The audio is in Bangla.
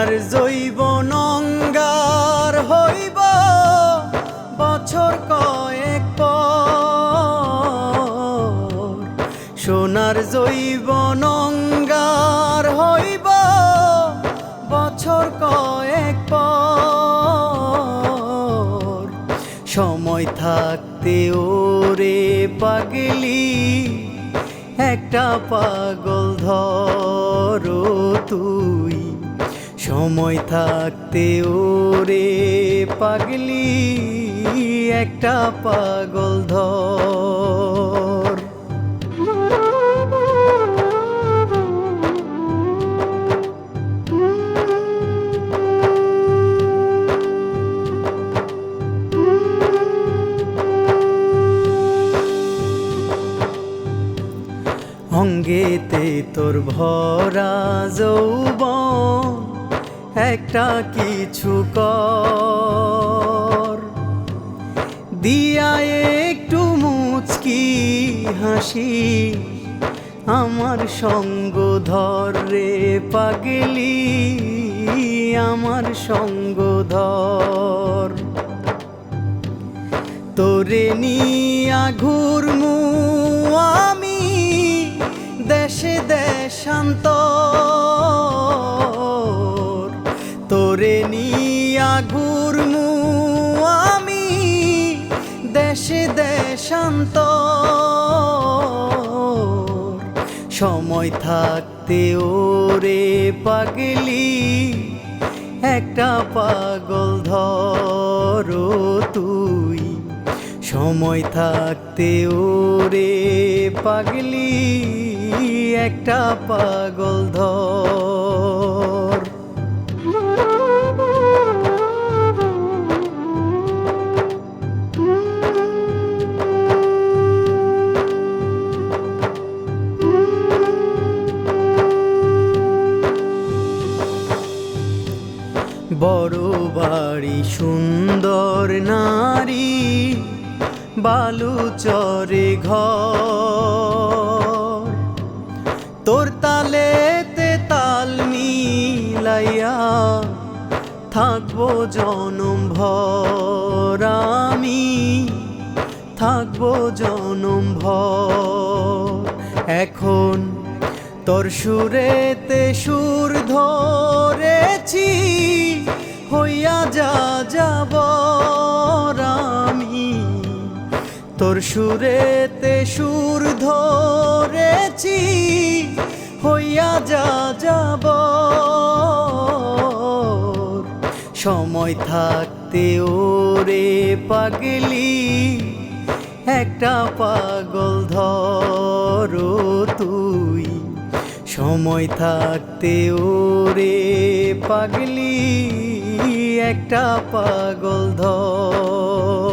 সোনার জৈবন অঙ্গার হইব বছর কয়েক পর। সোনার জৈবন অঙ্গার হইব বছর কয়েক পর। সময় থাকতে ওরে পাগলি একটা পাগল ধরো তুই। সময় থাকতে ওরে পাগলি একটা পাগল ধর। অঙ্গেতে তোর ভরা যৌবন একটা কিছু কর। দিয়া একটু মুচকি হাসি আমার সঙ্গ ধর রে পাগলি, আমার সঙ্গ ধর। তোরে নিয়া ঘুরমু আমি দেশে দেশান্তর। তোরে নিয়া ঘুরমু আমি দেশে দেশান্তর। সময় থাকতে ওরে পাগলি একটা পাগল ধরো তুই। সময় থাকতে ওরে পাগলি একটা পাগল ধর। বড় বাড়ি সুন্দর নারী বালুচরে ঘর। তোর তালেতে তাল মিলাইয়া থাকবো জনম ভর আমি, থাকবো জনম ভর। এখন তোর সুরেতে সুর ধরেছি হইয়া যা যাব আমি। তোর সুরেতে সুর ধরেছি হইয়া যা যাব। সময় থাকতে ওরে পাগলি একটা পাগল ধরো তুই। সময় থাকতে ওরে পাগলি একটা পাগল ধর।